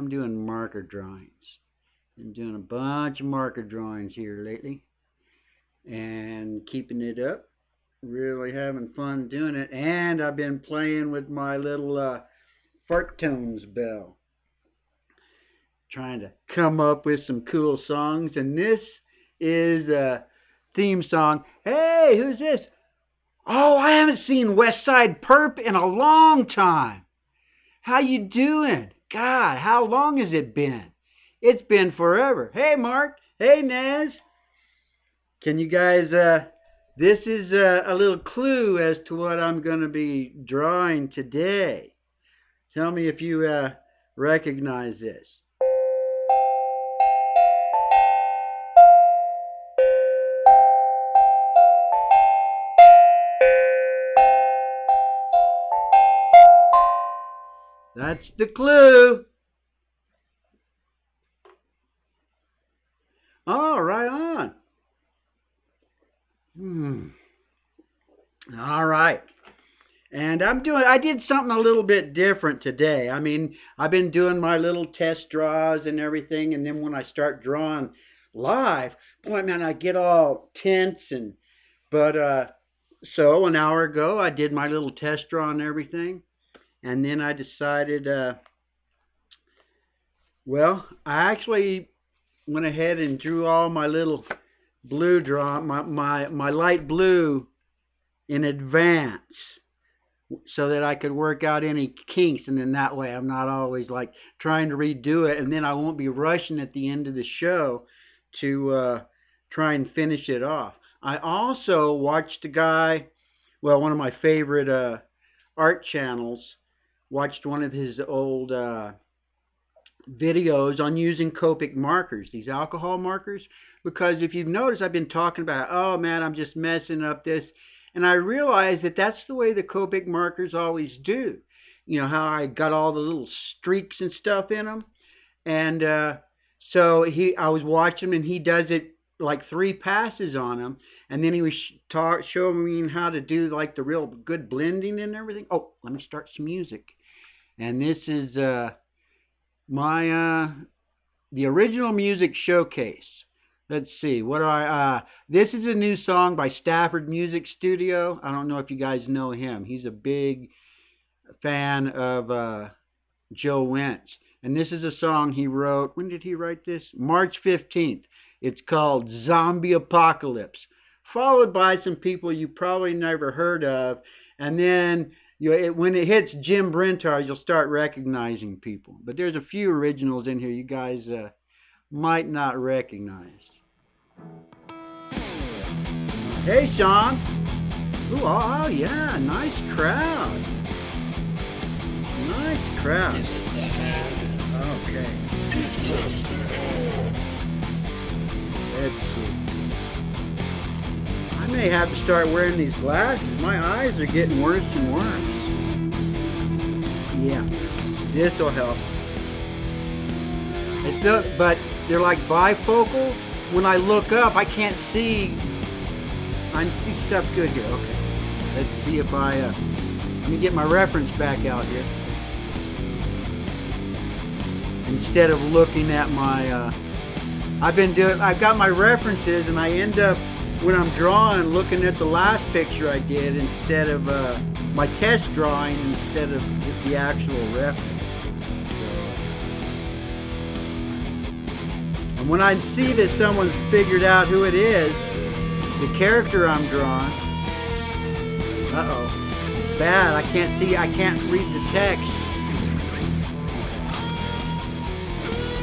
I'm doing marker drawings. Been doing a bunch of marker drawings here lately and keeping it up. Really having fun doing it. And I've been playing with my little fart tones bell. Trying to come up with some cool songs. And this is a theme song. Hey, who's this? Oh, I haven't seen West Side Perp in a long time. How you doing? God, how long has it been? It's been forever. Hey, Mark. Hey, Naz. Can you guys, this is a little clue as to what I'm going to be drawing today. Tell me if you recognize this. That's the clue. Oh, right on. All right. And I did something a little bit different today. I mean, I've been doing my little test draws and everything, and then when I start drawing live, boy, man, I get all tense so an hour ago I did my little test draw and everything, and then I decided, I actually went ahead and drew all my little blue draw, my light blue in advance so that I could work out any kinks, and then that way I'm not always like trying to redo it, and then I won't be rushing at the end of the show to try and finish it off. I also watched a guy, one of my favorite art channels, watched one of his old videos on using Copic markers, these alcohol markers, because if you've noticed, I've been talking about, oh man, I'm just messing up this, and I realized that that's the way the Copic markers always do. You know how I got all the little streaks and stuff in them, and so I was watching him, and he does it like 3 passes on them, and then he was showing me how to do like the real good blending and everything. Oh, let me start some music, and this is the original music showcase. Let's see, this is a new song by Stafford Music Studio. I don't know if you guys know him. He's a big fan of Joe Wentz. And this is a song he wrote. When did he write this? March 15th. It's called Zombie Apocalypse. Followed by some people you probably never heard of. And then when it hits Jim Brentar, you'll start recognizing people. But there's a few originals in here you guys might not recognize. Hey, Sean. Ooh, oh, yeah, nice crowd. Nice crowd. Okay. Let's see. I may have to start wearing these glasses. My eyes are getting worse and worse. Yeah, this will help. But they're like bifocal. When I look up, I can't see. I see stuff good here. Okay. Let's see if let me get my reference back out here. Instead of looking at my, I've got my references, and I end up, when I'm drawing, looking at the last picture I did instead of my test drawing instead of just the actual reference. And when I see that someone's figured out who it is, the character I'm drawing, it's bad. I can't read the text.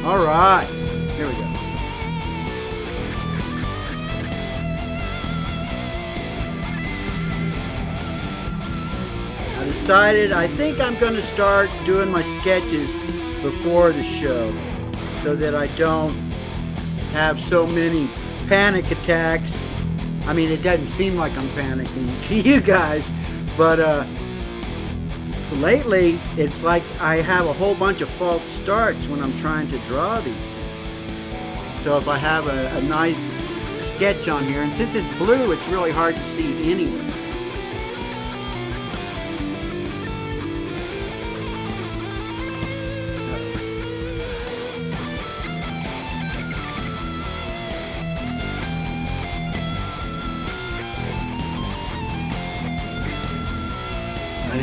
All right, here we go. I decided I think I'm going to start doing my sketches before the show so that I don't have so many panic attacks. I mean, it doesn't seem like I'm panicking to you guys, but lately it's like I have a whole bunch of false starts when I'm trying to draw these things. So if I have a nice sketch on here, and since it's blue, it's really hard to see anyway.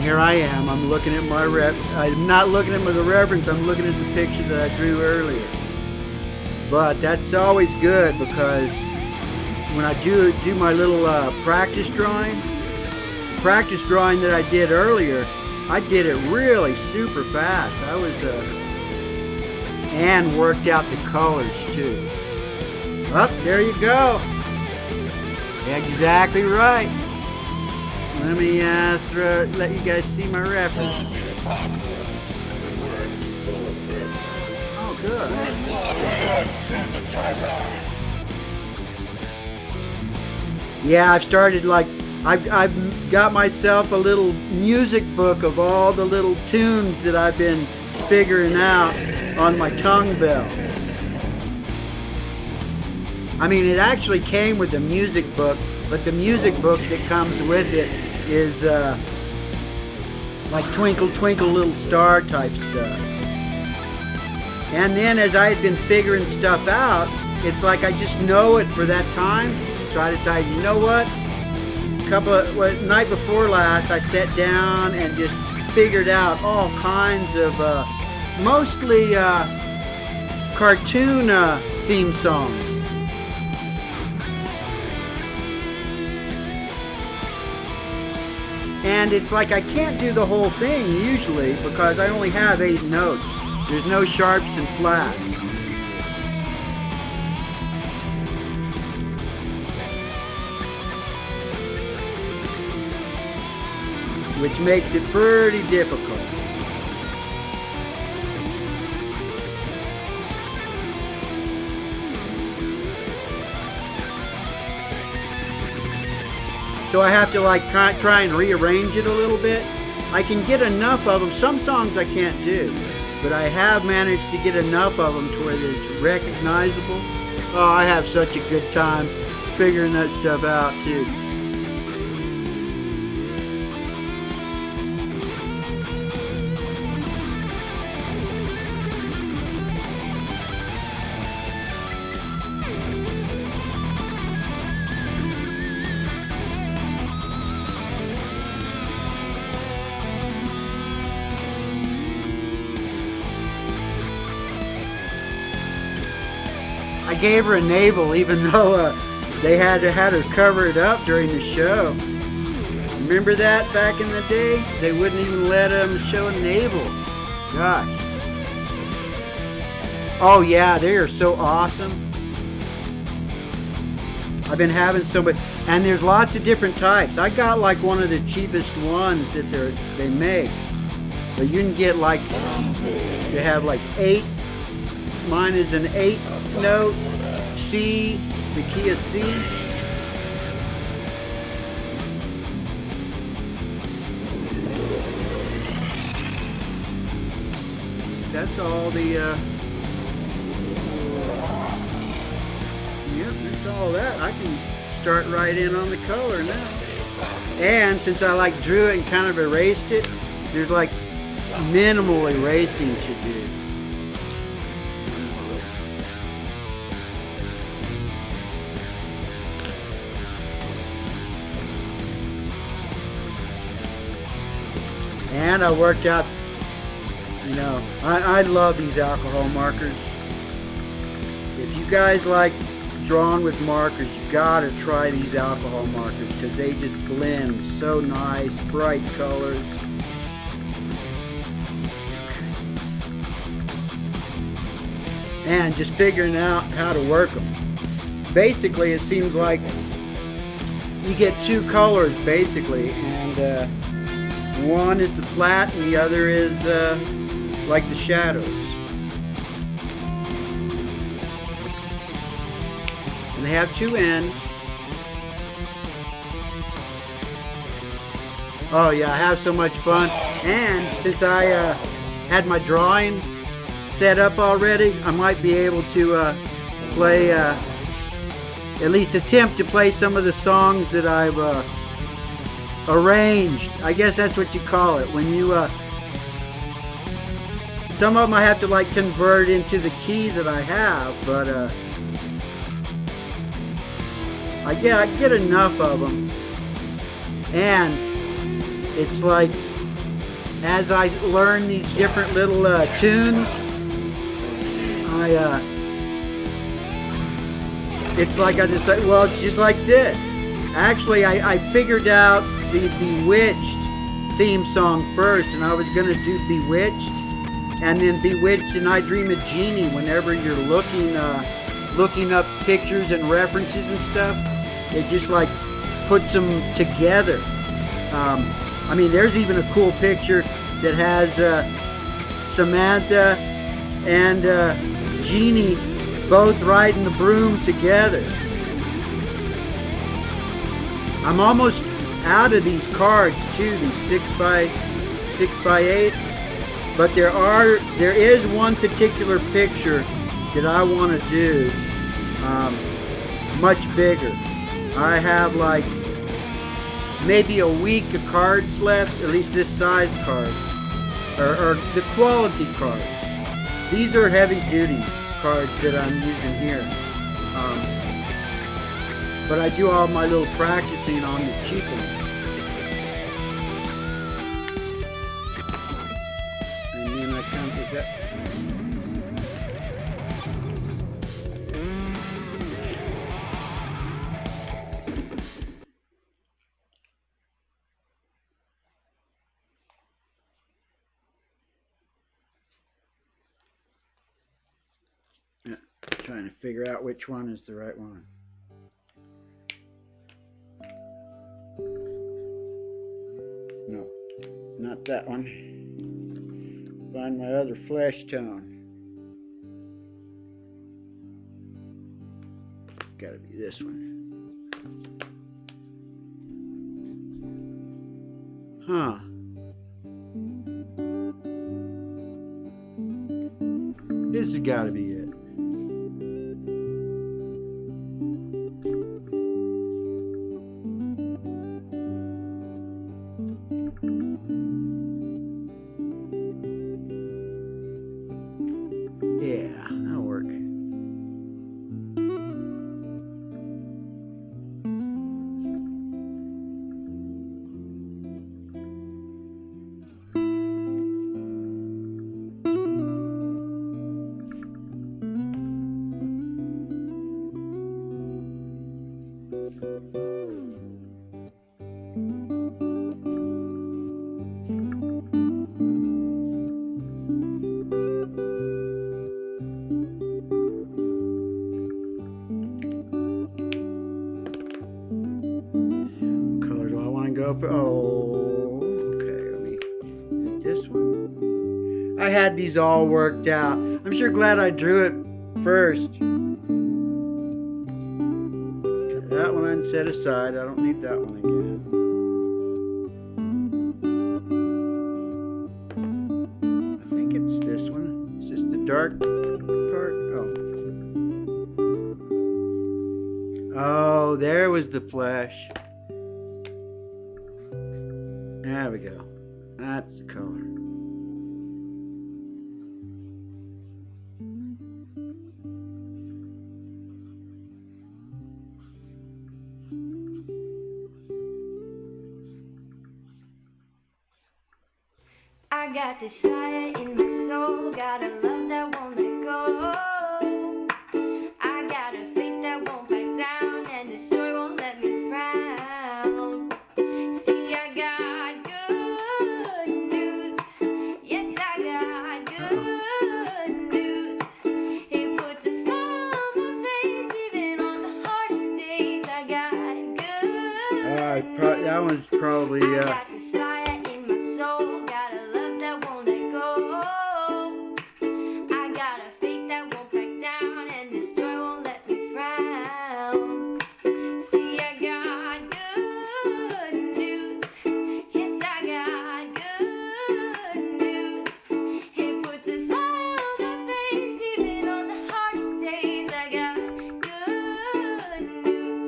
here I am. I'm looking at my I'm not looking at the reference. I'm looking at the picture that I drew earlier. But that's always good because when I do my little practice drawing that I did earlier, I did it really super fast. I was and worked out the colors too. Up, there you go. Exactly right. Let me let you guys see my reference. Oh, good. Yeah, I've started I've got myself a little music book of all the little tunes that I've been figuring out on my tongue bell. I mean, it actually came with the music book, but the music book that comes with it is like Twinkle Twinkle Little Star type stuff. And then as I had been figuring stuff out, it's like I just know it for that time. So I decided, you know what? Night before last, I sat down and just figured out all kinds of mostly cartoon theme songs. And it's like I can't do the whole thing usually because I only have 8 notes. There's no sharps and flats. Which makes it pretty difficult. So I have to try and rearrange it a little bit. I can get enough of them. Some songs I can't do, but I have managed to get enough of them to where it's recognizable. Oh, I have such a good time figuring that stuff out too. I gave her a navel even though they had her cover it up during the show. Remember that back in the day? They wouldn't even let them show a navel. Gosh. Oh yeah, they are so awesome. I've been having so much, and there's lots of different types. I got like one of the cheapest ones that they make. But you can get like, they have like 8. Mine is an 8-note C, the key of C. That's all the, yep, that's all that. I can start right in on the color now. And since I drew it and kind of erased it, there's like minimal erasing to do. And I worked out, you know, I love these alcohol markers. If you guys like drawing with markers, you gotta try these alcohol markers because they just blend so nice, bright colors. And just figuring out how to work them. Basically, it seems like you get 2 colors basically, and one is the flat and the other is like the shadows. And they have 2 ends. Oh yeah, I have so much fun. And since I had my drawing set up already, I might be able to play, at least attempt to play some of the songs that I've arranged. I guess that's what you call it. When you, some of them I have to convert into the key that I have, but I get enough of them. And it's like as I learn these different little tunes, it's like I just said, well, it's just like this. Actually, I figured out the Bewitched theme song first, and I was going to do Bewitched, and then Bewitched and I Dream of Jeanie whenever you're looking up pictures and references and stuff. It just like puts them together. I mean, there's even a cool picture that has Samantha and Jeanie both riding the broom together. I'm almost out of these cards too, these 6x8, but there is one particular picture that I want to do much bigger. I have like maybe a week of cards left, at least this size cards, or the quality cards. These are heavy duty cards that I'm using here. But I do all my little practicing on the cheap ones. And then I come to that. Yeah, trying to figure out which one is the right one. No, not that one. Find my other flesh tone. Gotta be this one. Huh. This has gotta be it. Yeah, that'll work. Oh, okay, let me do this one. I had these all worked out. I'm sure glad I drew it first. That one set aside. I don't need that one again. I think it's this one. Is this the dark part? Oh. Oh, there was the flesh. There we go. That's the color. I got this fire in my soul, got a love that won't let go. I got a faith that won't back down, and this joy won't let me frown. See, I got good news. Yes, I got good news. He puts a smile on my face, even on the hardest days. I got good that one's probably I got this fire in my soul, got a love that won't let go. I got a faith that won't back down, and this joy won't let me frown. See, I got good news. Yes, I got good news. He puts a smile on my face, even on the hardest days. I got good news.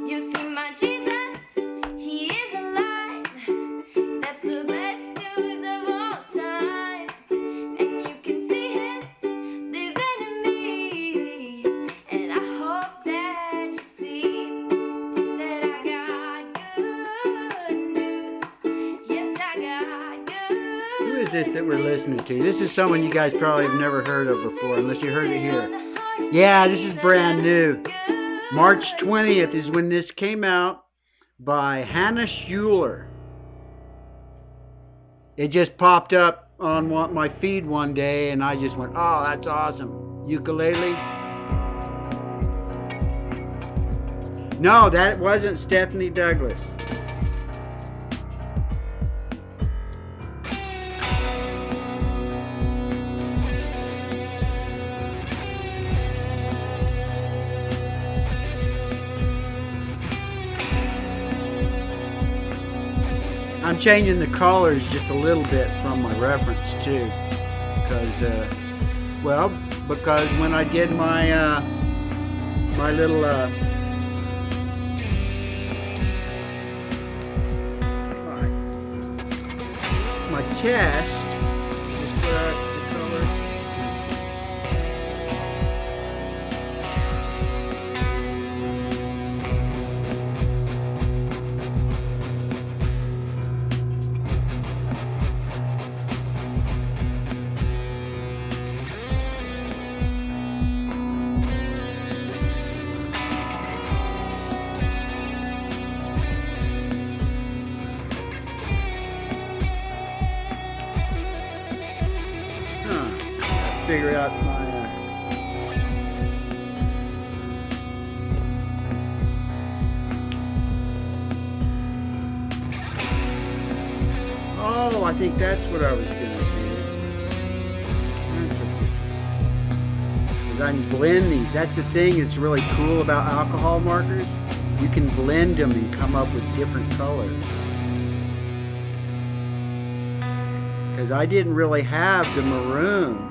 You see, my Jesus, He is alive. this that we're listening to? This is someone you guys probably have never heard of before, unless you heard it here. Yeah, this is brand new. March 20th is when this came out by Hannah Schuler. It just popped up on my feed one day, and I just went, oh, that's awesome. Ukulele? No, that wasn't Stephanie Douglas. I'm changing the colors just a little bit from my reference too, because when I did my my little my chest, just put out the color. Figure out my oh, I think that's what I was gonna do. Because I can blend these. That's the thing that's really cool about alcohol markers. You can blend them and come up with different colors. Because I didn't really have the maroon,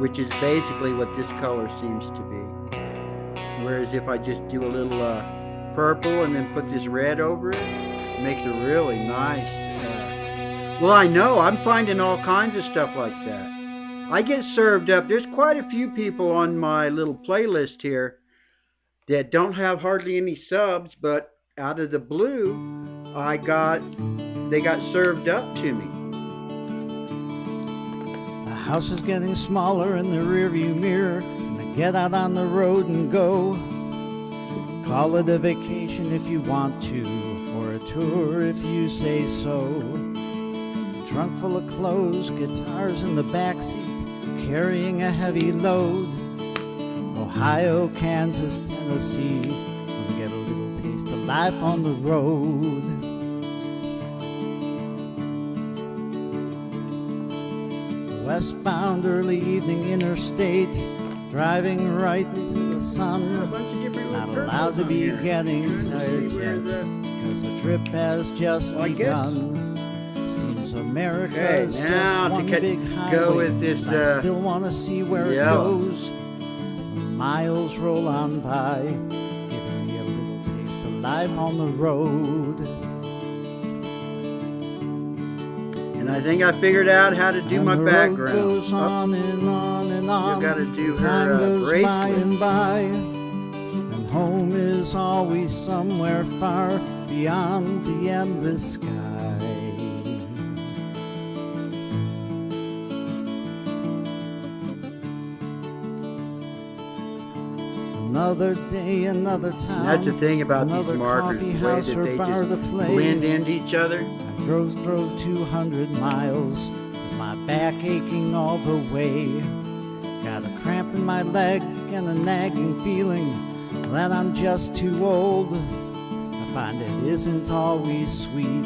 which is basically what this color seems to be. Whereas if I just do a little purple and then put this red over it, it makes a really nice well, I know, I'm finding all kinds of stuff like that. I get served up. There's quite a few people on my little playlist here that don't have hardly any subs, but out of the blue, they got served up to me. The house is getting smaller in the rearview mirror, and I get out on the road and go. Call it a vacation if you want to, or a tour if you say so. Trunk full of clothes, guitars in the backseat, carrying a heavy load. Ohio, Kansas, Tennessee, gonna get a little taste of life on the road. Westbound, early evening interstate, driving right into the sun. Not allowed to be getting tired yet, because the trip has just begun. Seems America's just one big highway, but I still want to see where it goes. Miles roll on by, giving me a little taste of life on the road. And I think I figured out how to do my background. The road goes on and on and on. You gotta do time her goes bracelet. by and by, and home is always somewhere far beyond the endless sky. Another day, another town. And that's the thing about these another markers, the coffee way house that or they bar just to play. blend into each other. I drove 200 miles with my back aching all the way. Got a cramp in my leg and a nagging feeling that I'm just too old. I find it isn't always sweet,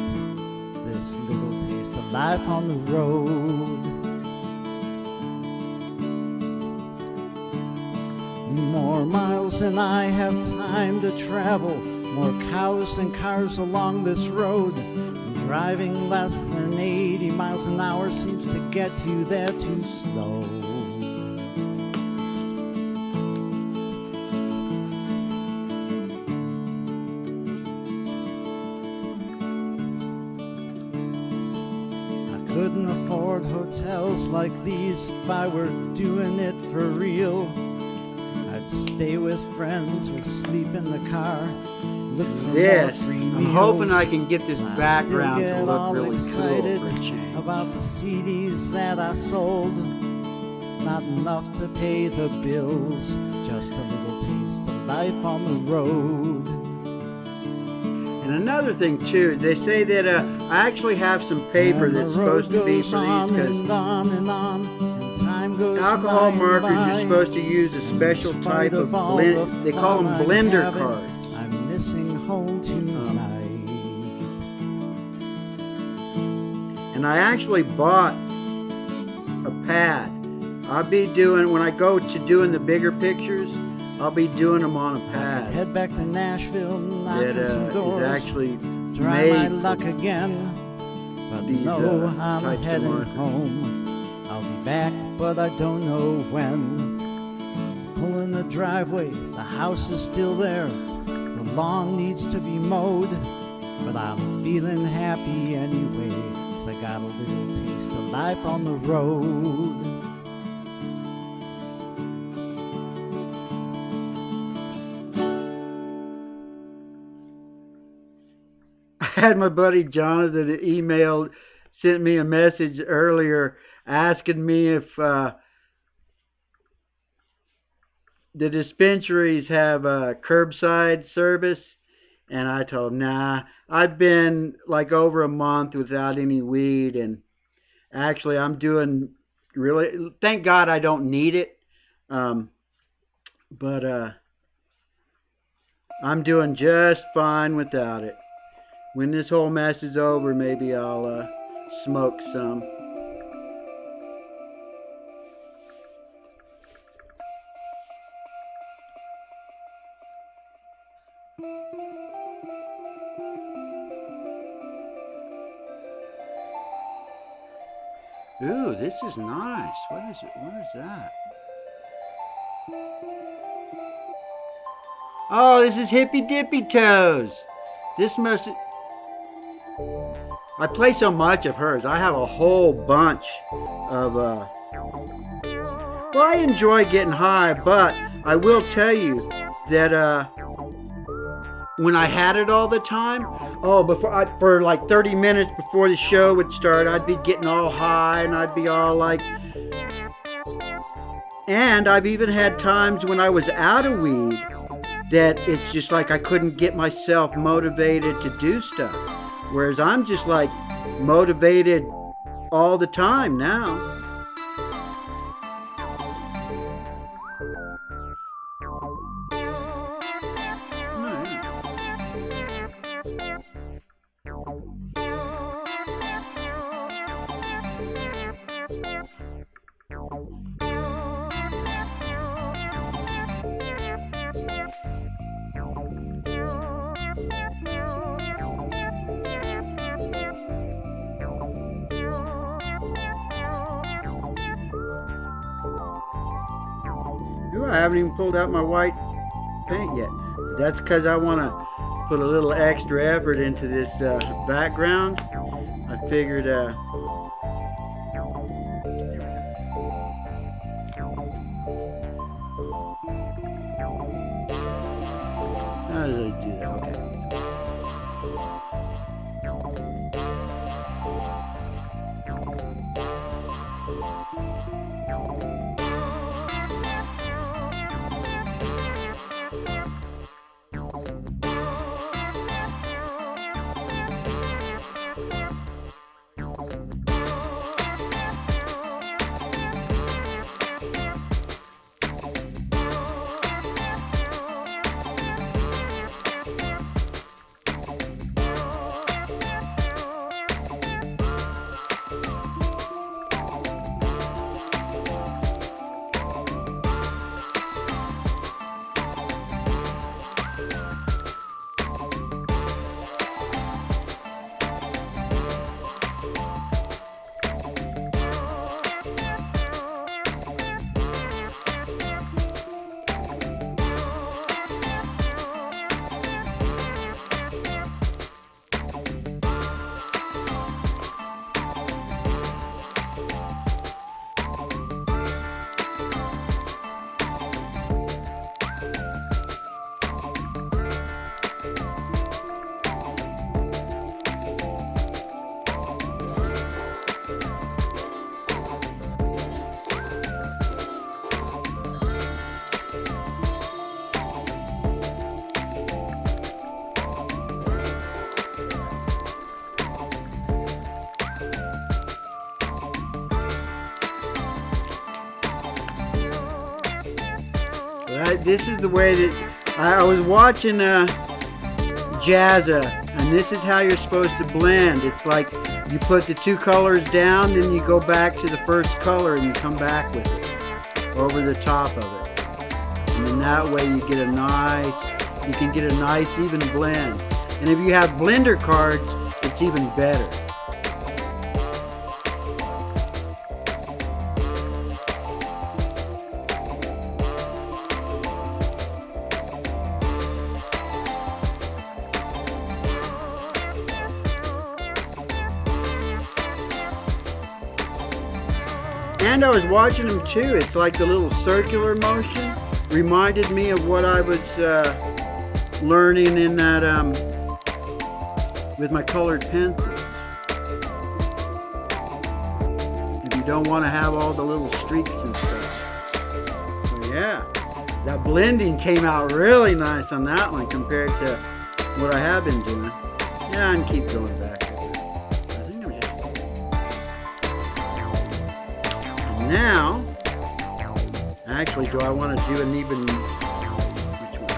this little taste of life on the road. More miles than I have time to travel, more cows and cars along this road. Driving less than 80 miles an hour seems to get you there too slow. I couldn't afford hotels like these if I were doing it for real. I'd stay with friends or sleep in the car. Look for this, more free I'm hoping I meals. can get this I background still to get look all really excited cool for a change. about the CDs that I sold. Not enough to pay the bills, just a little taste of life on the road. And another thing too, they say that I actually have some paper And the that's road supposed to be goes for on these and on and on, and time goes alcohol by and markers. by. You're supposed to use a special In type spite of all the blend. They call fun them I'm blender having, cards. I'm missing home tonight. And I actually bought a pad. I'll be doing, when I go to doing the bigger pictures, I'll be doing them on a I could pad head back to Nashville, knocking that some is doors, actually try my made luck again. But these, no, I'm types of heading markers. home. I'll be back, but I don't know when. Pulling the driveway, the house is still there. The lawn needs to be mowed, but I'm feeling happy anyway, 'cause I got a little taste of life on the road. I had my buddy Jonathan sent me a message earlier asking me if the dispensaries have curbside service, and I told him, nah. I've been like over a month without any weed, and actually I'm doing really, thank God I don't need it, but I'm doing just fine without it. When this whole mess is over, maybe I'll smoke some. Ooh, this is nice. What is it? What is that? Oh, this is Hippy Dippy Toes. This must... I play so much of hers. I have a whole bunch of... Well, I enjoy getting high, but I will tell you that when I had it all the time, for like 30 minutes before the show would start, I'd be getting all high and I'd be all like... And I've even had times when I was out of weed that it's just like I couldn't get myself motivated to do stuff. Whereas I'm just like motivated all the time now. Ooh, I haven't even pulled out my white paint yet. That's because I want to put a little extra effort into this background. I figured how did I do that? Okay. this is the way that I was watching Jazza, and this is how you're supposed to blend. It's like you put the two colors down, then you go back to the first color and you come back with it over the top of it. And then that way you can get a nice even blend. And if you have blender cards, it's even better. And I was watching them too. It's like the little circular motion reminded me of what I was learning in that with my colored pencils. If you don't want to have all the little streaks and stuff. So yeah, that blending came out really nice on that one compared to what I have been doing. Yeah, and keep going back. Now, actually, do I want to do an even, which one?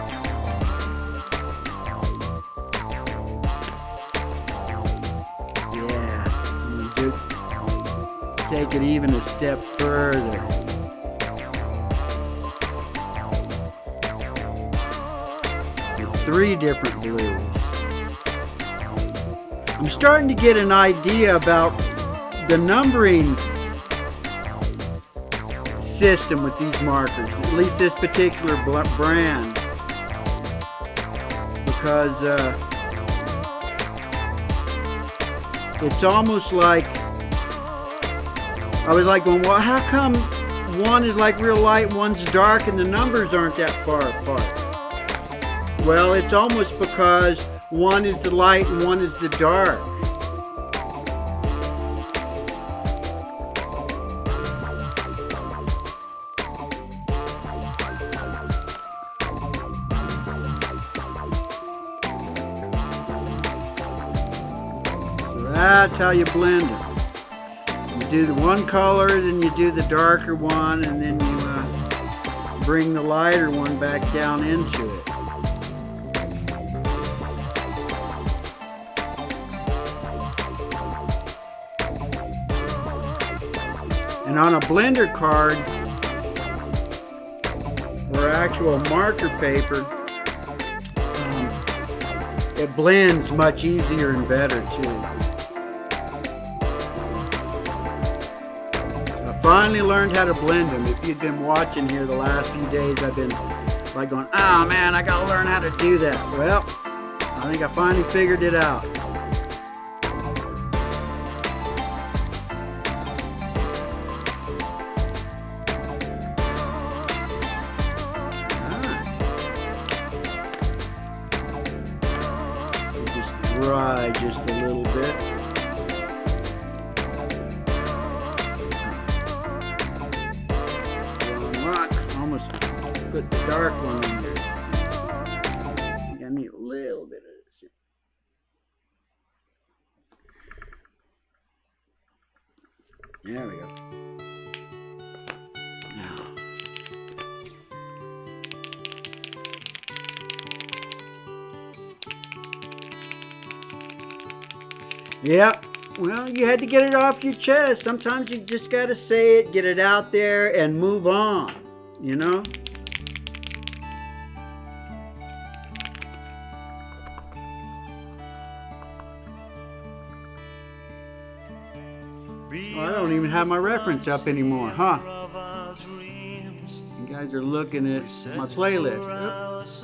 Yeah, you do take it even a step further. With 3 different blues. I'm starting to get an idea about the numbering system with these markers, at least this particular brand, because it's almost like I was like going, well, how come one is like real light, one's dark, and the numbers aren't that far apart? Well, it's almost because one is the light and one is the dark. That's how you blend it. You do the one color, then you do the darker one, and then you bring the lighter one back down into it. And on a blender card, or actual marker paper, it blends much easier and better too. Finally learned how to blend them. If you've been watching here the last few days, I've been like going, oh man, I gotta learn how to do that. Well, I think I finally figured it out. Just dry just a little bit. Almost put the dark one in there. I think I need a little bit of this. There we go. Now. Yep. Well, you had to get it off your chest. Sometimes you just got to say it, get it out there, and move on. You know? Oh, I don't even have my reference up anymore, huh? You guys are looking at my playlist. Oops.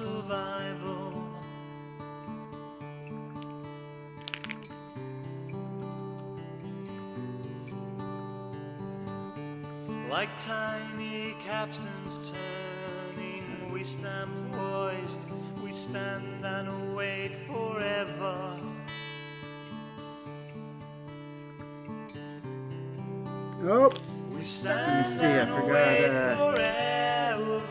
Like tiny capstans turning, we stand poised, we stand and wait forever. Oh, We let stand me see, I and wait forgot. forever.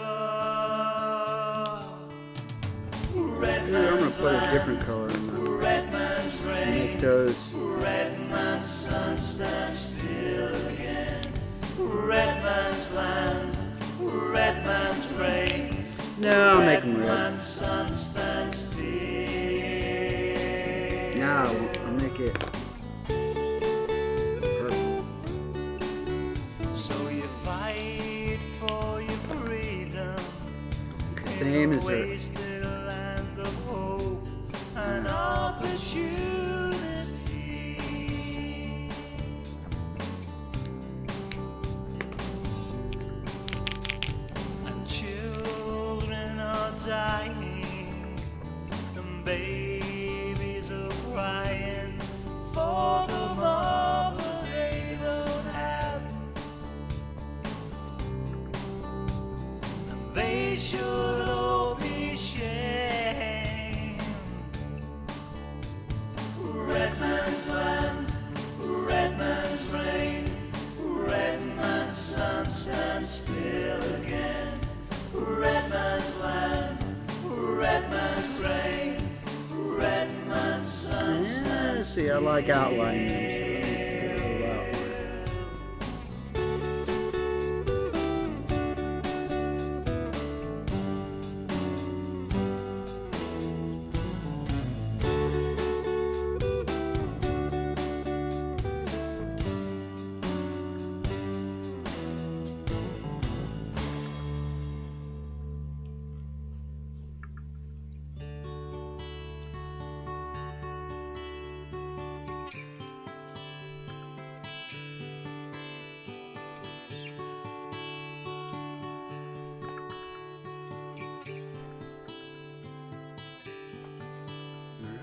Red I'm going to man's put a land, different color in my red man's make rain, those. red man's sun stands still again. Red man's land, red man's rain. No, now I'll make it purple. So you fight for your freedom. Same as her. Wasted land of hope and opportunity. And children are dying, and babies are crying for the mother they don't have. And they should all be shamed. Red man's land, red man's rain, red man's sun stands still again. Red man's land, red man's rain, red man's sun stands See, I like outlining.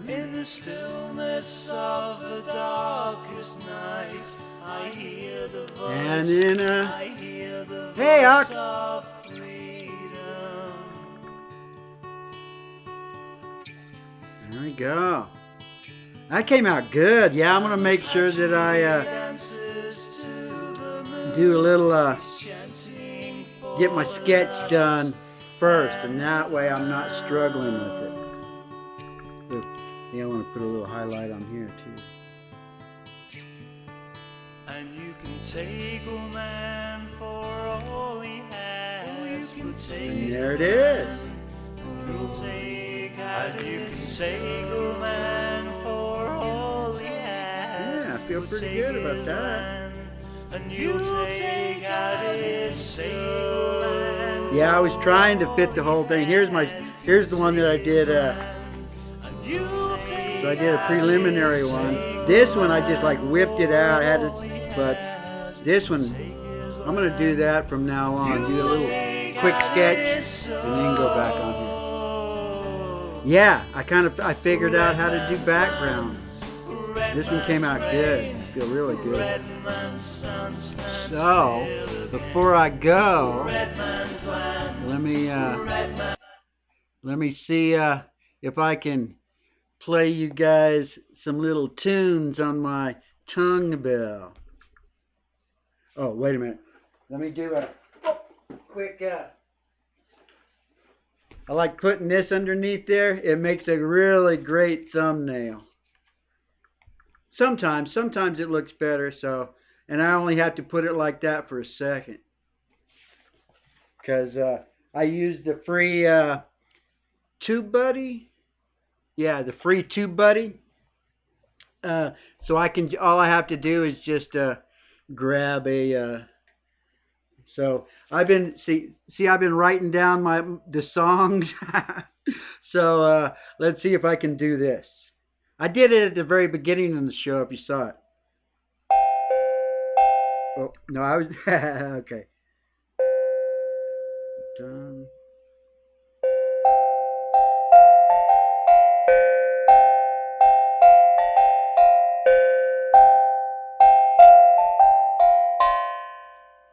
In the stillness of the darkest night, I hear the voice. And then, I hear the hey, voice Ock. of freedom. There we go. That came out good. Yeah, I'm gonna make sure that I Dances to the moon, do a little chanting for get my sketch done first, and that way I'm not struggling with it. So, yeah, I want to put a little highlight on here too. And you can take a man for all he has. You can take And there it is. You'll take and you can take a man for all he has. Yeah, I feel pretty good about that. And you'll take out his soul. Yeah, I was trying to fit the whole thing. Here's the one that I did. So I did a preliminary one. This one I just like whipped it out, had it, but this one I'm gonna do that from now on. Do a little quick sketch and then go back on here. Yeah, I figured out how to do backgrounds. This one came out good. I feel really good. So before I go, let me see if I can play you guys some little tunes on my tongue bell. Oh, wait a minute. Let me do a quick, I like putting this underneath there. It makes a really great thumbnail. Sometimes it looks better, so, and I only have to put it like that for a second. Because I use the free TubeBuddy. Yeah, the free TubeBuddy. So all I have to do is just grab a. So I've been I've been writing down the songs. So let's see if I can do this. I did it at the very beginning of the show. If you saw it. Oh no, I was okay. Done.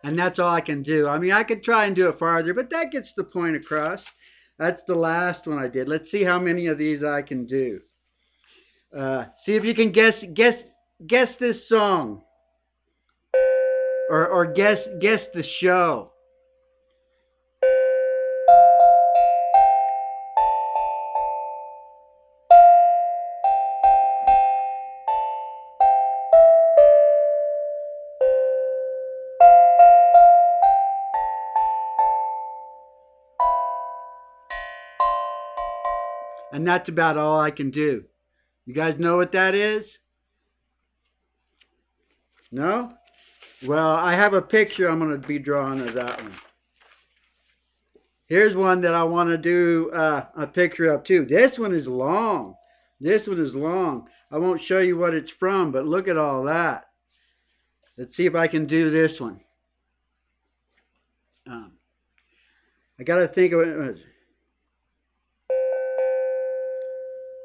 And that's all I can do. I mean, I could try and do it farther, but that gets the point across. That's the last one I did. Let's see how many of these I can do. See if you can guess this song, or guess the show. And that's about all I can do. You guys know what that is? No? Well, I have a picture I'm going to be drawing of that one. Here's one that I want to do a picture of too. This one is long. This one is long. I won't show you what it's from, but look at all that. Let's see if I can do this one. I got to think of it.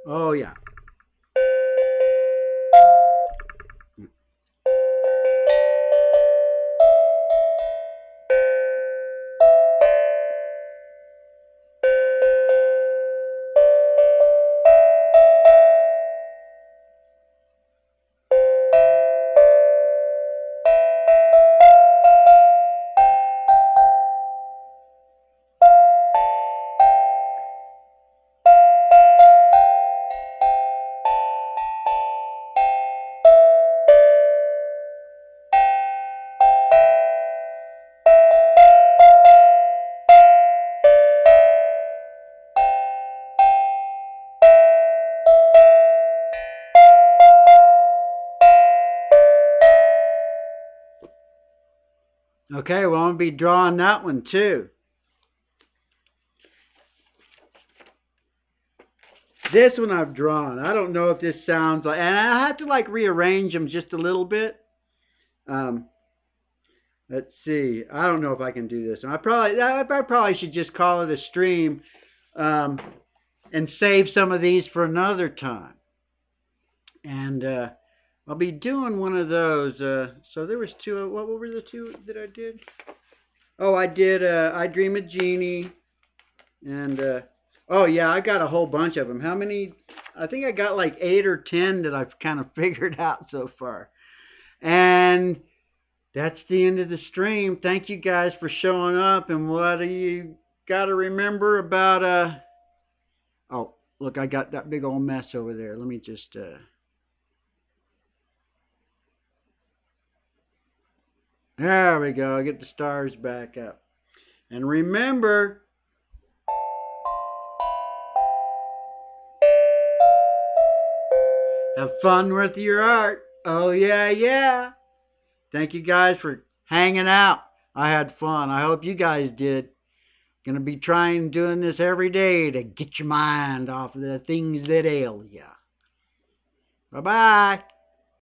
Oh, yeah. Okay, well, I'm going to be drawing that one too. This one I've drawn. I don't know if this sounds like, and I have to like rearrange them just a little bit. Let's see. I don't know if I can do this. I probably should just call it a stream, and save some of these for another time. And I'll be doing one of those. So there was two. What were the two that I did? Oh, I did I Dream of Jeanie, and oh yeah, I got a whole bunch of them. How many? I think I got like 8 or 10 that I've kind of figured out so far. And that's the end of the stream. Thank you guys for showing up. And what do you got to remember about oh, look, I got that big old mess over there. Let me just there we go. Get the stars back up. And remember, have fun with your art. Oh, yeah, yeah. Thank you guys for hanging out. I had fun. I hope you guys did. Gonna be trying doing this every day to get your mind off of the things that ail you. Bye-bye.